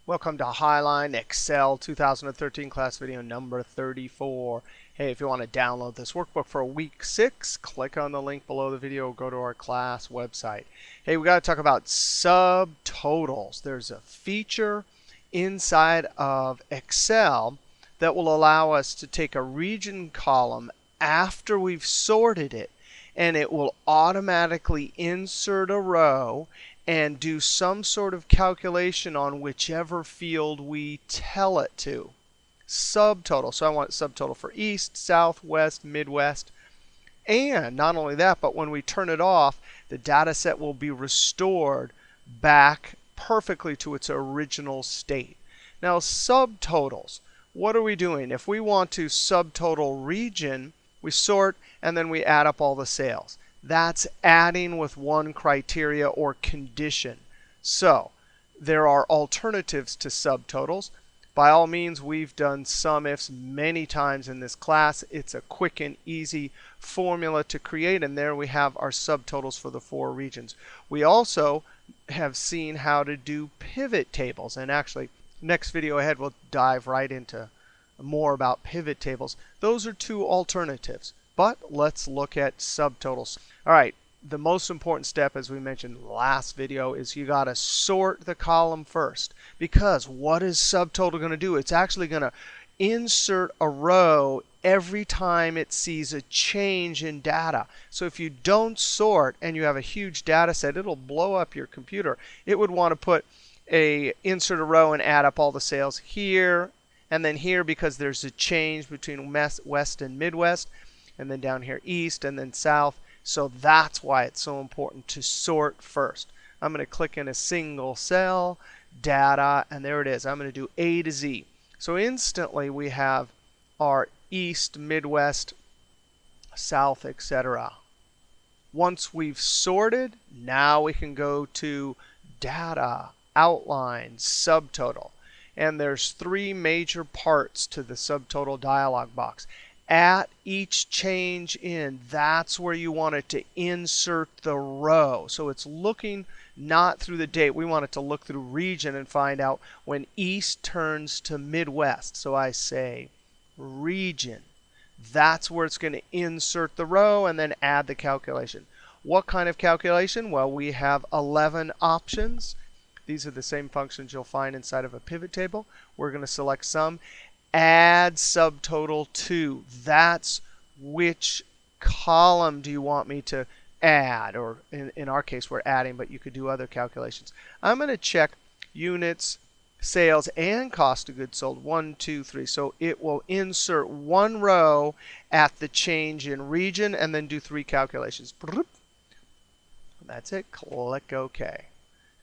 Welcome to Highline Excel 2013 class video number 34. Hey, if you want to download this workbook for week 6, click on the link below the video or go to our class website. Hey, we got to talk about subtotals. There's a feature inside of Excel that will allow us to take a region column after we've sorted it, and it will automatically insert a row and do some sort of calculation on whichever field we tell it to. Subtotal. So I want subtotal for East, South, West, Midwest. And not only that, but when we turn it off, the data set will be restored back perfectly to its original state. Now, subtotals. What are we doing? If we want to subtotal region, we sort and then we add up all the sales. That's adding with one criteria or condition. So there are alternatives to subtotals. By all means, we've done SUMIFs many times in this class. It's a quick and easy formula to create, and there we have our subtotals for the 4 regions. We also have seen how to do pivot tables, and actually, next video ahead we'll dive right into more about pivot tables. Those are 2 alternatives. But let's look at subtotals. All right, the most important step, as we mentioned last video, is you got to sort the column first. Because what is subtotal going to do? It's actually going to insert a row every time it sees a change in data. So if you don't sort and you have a huge data set, it'll blow up your computer. It would want to insert a row and add up all the sales here and then here because there's a change between West and Midwest. And then down here East and then South. So that's why it's so important to sort first. I'm going to click in a single cell, data, and there it is. I'm going to do A to Z. So instantly we have our East, Midwest, South, etc. Once we've sorted, now we can go to data, outline, subtotal. And there's 3 major parts to the subtotal dialog box. At each change in, that's where you want it to insert the row. So it's looking not through the date. We want it to look through region and find out when East turns to Midwest. So I say region. That's where it's going to insert the row and then add the calculation. What kind of calculation? Well, we have 11 options. These are the same functions you'll find inside of a pivot table. We're going to select some. Add subtotal to. That's which column do you want me to add? Or in our case, we're adding, but you could do other calculations. I'm going to check units, sales, and cost of goods sold. 1, 2, 3. So it will insert one row at the change in region and then do 3 calculations. That's it. Click OK.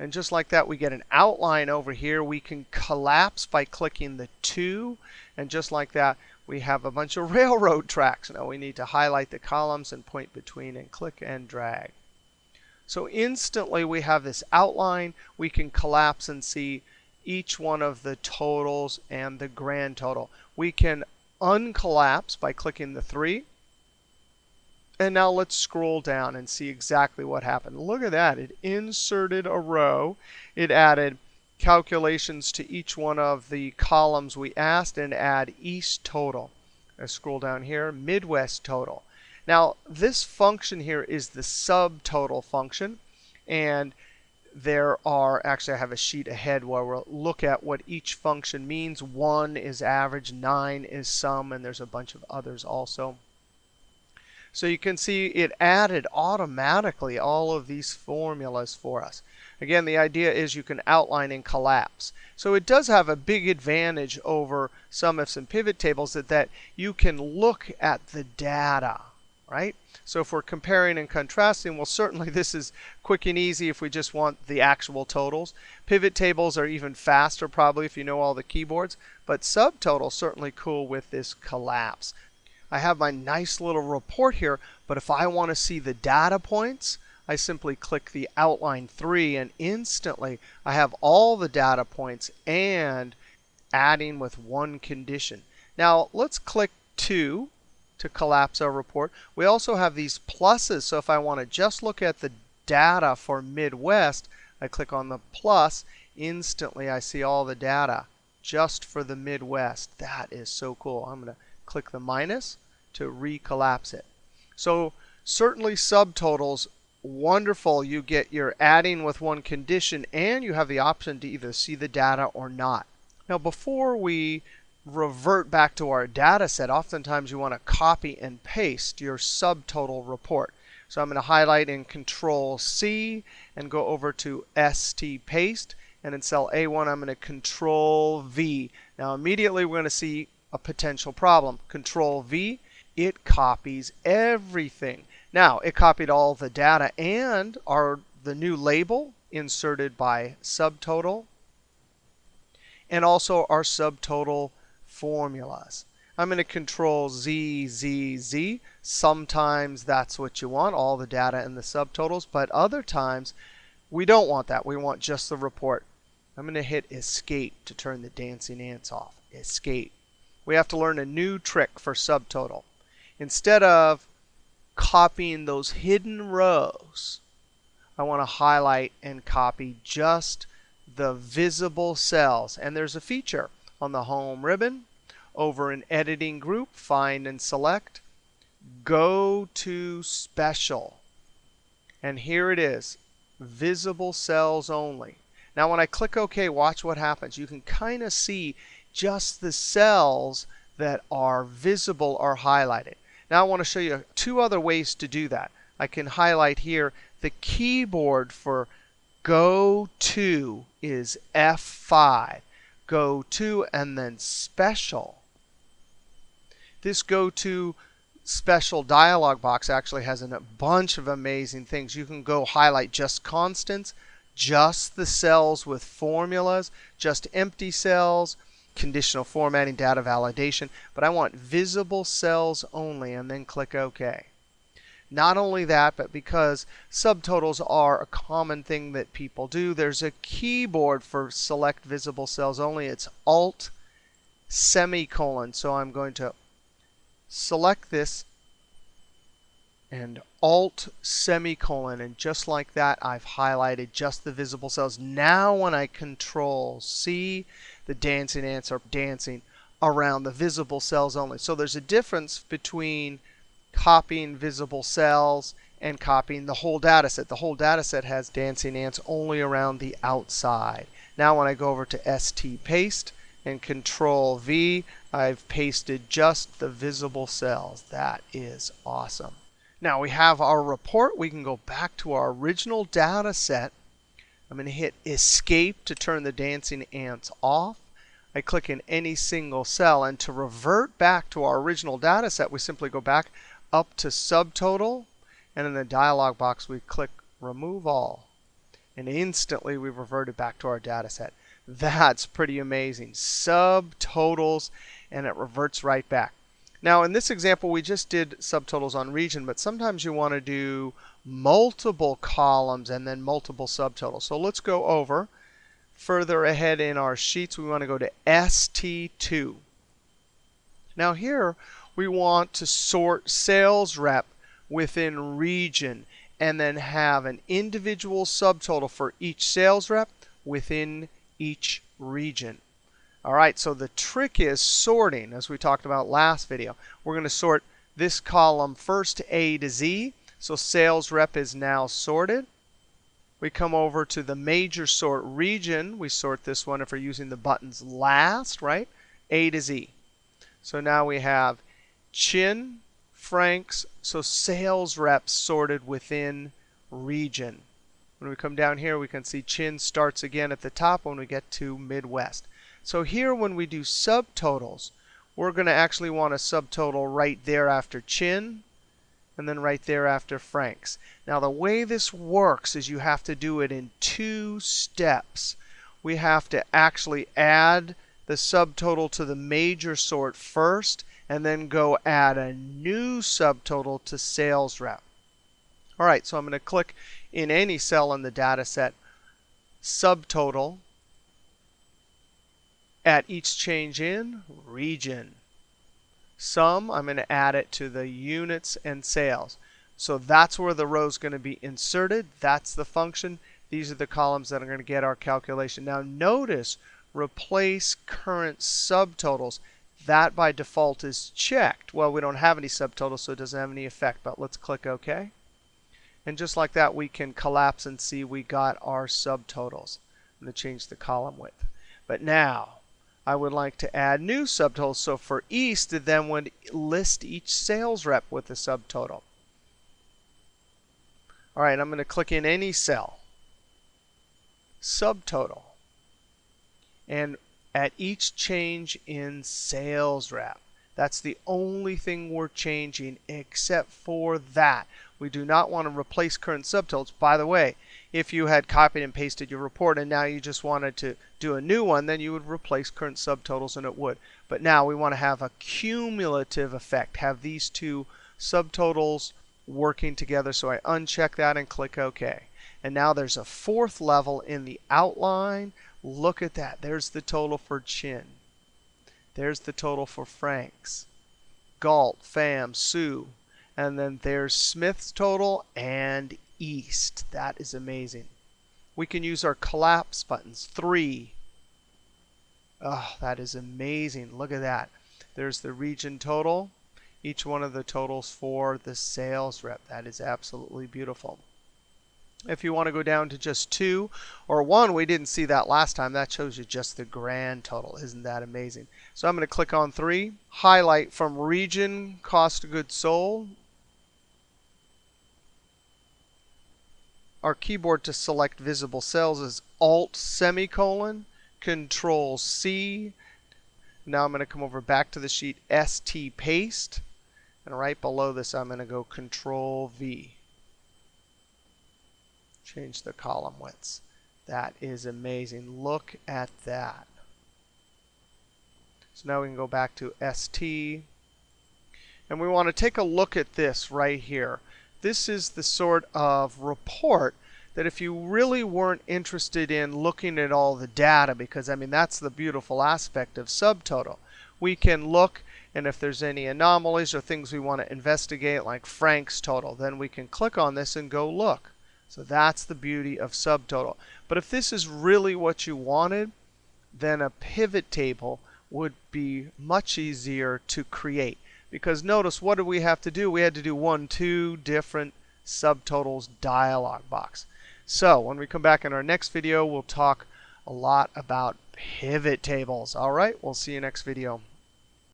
And just like that, we get an outline over here. We can collapse by clicking the 2. And just like that, we have a bunch of railroad tracks. Now we need to highlight the columns and point between and click and drag. So instantly we have this outline. We can collapse and see each one of the totals and the grand total. We can uncollapse by clicking the 3. And now let's scroll down and see exactly what happened. Look at that. It inserted a row. It added calculations to each one of the columns we asked and add East total. Let's scroll down here, Midwest total. Now, this function here is the subtotal function. And there are, actually I have a sheet ahead where we'll look at what each function means. 1 is average, 9 is sum, and there's a bunch of others also. So you can see it added automatically all of these formulas for us. Again, the idea is you can outline and collapse. So it does have a big advantage over SUMIFs and pivot tables that you can look at the data, right? So if we're comparing and contrasting, well, certainly this is quick and easy if we just want the actual totals. Pivot tables are even faster probably if you know all the keyboards. But subtotal certainly cool with this collapse. I have my nice little report here, but if I want to see the data points, I simply click the outline 3, and instantly I have all the data points and adding with one condition. Now let's click 2 to collapse our report. We also have these pluses, so if I want to just look at the data for Midwest, I click on the plus. instantly I see all the data just for the Midwest. That is so cool. I'm going to click the minus to recollapse it. So certainly subtotals, wonderful. You get your adding with one condition, and you have the option to either see the data or not. Now before we revert back to our data set, oftentimes you want to copy and paste your subtotal report. So I'm going to highlight and Control C and go over to ST Paste. And in cell A1, I'm going to Control V. Now immediately we're going to see a potential problem. Control V, it copies everything. Now it copied all the data and the new label inserted by subtotal, and also our subtotal formulas. I'm going to Control Z, Z, Z. Sometimes that's what you want, all the data and the subtotals. But other times, we don't want that. We want just the report. I'm going to hit Escape to turn the dancing ants off. Escape. We have to learn a new trick for subtotal. Instead of copying those hidden rows, I want to highlight and copy just the visible cells. And there's a feature on the Home ribbon. Over in Editing Group, Find and Select, go to Special. And here it is, Visible Cells Only. Now when I click OK, watch what happens. You can kind of see just the cells that are visible are highlighted. Now I want to show you two other ways to do that. I can highlight here. The keyboard for Go To is F5. Go To and then Special. This Go To Special dialog box actually has a bunch of amazing things. You can go highlight just constants, just the cells with formulas, just empty cells, conditional formatting, data validation. But I want visible cells only, and then click OK. Not only that, but because subtotals are a common thing that people do, there's a keyboard for select visible cells only. It's Alt semicolon. So I'm going to select this and Alt semicolon. And just like that, I've highlighted just the visible cells. Now when I Control C, the dancing ants are dancing around the visible cells only. So there's a difference between copying visible cells and copying the whole data set. The whole data set has dancing ants only around the outside. Now when I go over to ST Paste and Control V, I've pasted just the visible cells. That is awesome. Now we have our report. We can go back to our original data set. I'm going to hit Escape to turn the dancing ants off. I click in any single cell. And to revert back to our original data set, we simply go back up to Subtotal. And in the dialog box, we click Remove All. And instantly, we've reverted back to our data set. That's pretty amazing. Subtotals, and it reverts right back. Now, in this example, we just did subtotals on region. But sometimes you want to do multiple columns and then multiple subtotals. So let's go over. Further ahead in our sheets, we want to go to ST2. Now here, we want to sort sales rep within region and then have an individual subtotal for each sales rep within each region. All right, so the trick is sorting, as we talked about last video. We're going to sort this column first, A to Z. So sales rep is now sorted. We come over to the major sort region. We sort this one if we're using the buttons last, right? A to Z. So now we have Chin, Franks, so sales reps sorted within region. When we come down here, we can see Chin starts again at the top when we get to Midwest. So here, when we do subtotals, we're going to actually want a subtotal right there after Chin, and then right there after Franks. Now, the way this works is you have to do it in 2 steps. We have to actually add the subtotal to the major sort first, and then go add a new subtotal to sales rep. All right, so I'm going to click in any cell in the data set, subtotal, at each change in region. Sum, I'm going to add it to the units and sales. So that's where the row is going to be inserted. That's the function. These are the columns that are going to get our calculation. Now notice, replace current subtotals. That by default is checked. Well, we don't have any subtotals, so it doesn't have any effect, but let's click OK. And just like that, we can collapse and see we got our subtotals. I'm going to change the column width. But now, I would like to add new subtotals. So for East, it then would list each sales rep with a subtotal. All right, I'm going to click in any cell. Subtotal. And at each change in sales rep. That's the only thing we're changing except for that. We do not want to replace current subtotals. By the way, if you had copied and pasted your report and now you just wanted to do a new one, then you would replace current subtotals and it would. But now we want to have a cumulative effect, have these two subtotals working together. So I uncheck that and click OK. And now there's a fourth level in the outline. Look at that. There's the total for Chin. There's the total for Franks, Galt, Pham, Sue. And then there's Smith's total and East. That is amazing. We can use our collapse buttons. 3. Oh, that is amazing. Look at that. There's the region total. Each one of the totals for the sales rep. That is absolutely beautiful. If you want to go down to just 2 or 1, we didn't see that last time. That shows you just the grand total. Isn't that amazing? So I'm going to click on 3. Highlight from region, cost of goods sold. Our keyboard to select visible cells is Alt semicolon, Control C. Now I'm going to come over back to the sheet, ST paste. And right below this, I'm going to go Control V. Change the column widths. That is amazing. Look at that. So now we can go back to ST. And we want to take a look at this right here. This is the sort of report that if you really weren't interested in looking at all the data, because I mean that's the beautiful aspect of subtotal. We can look, and if there's any anomalies or things we want to investigate, like Frank's total, then we can click on this and go look. So that's the beauty of subtotal. But if this is really what you wanted, then a pivot table would be much easier to create. Because notice, what did we have to do? We had to do 2 different subtotals dialog box. So when we come back in our next video, we'll talk a lot about pivot tables. All right, we'll see you next video.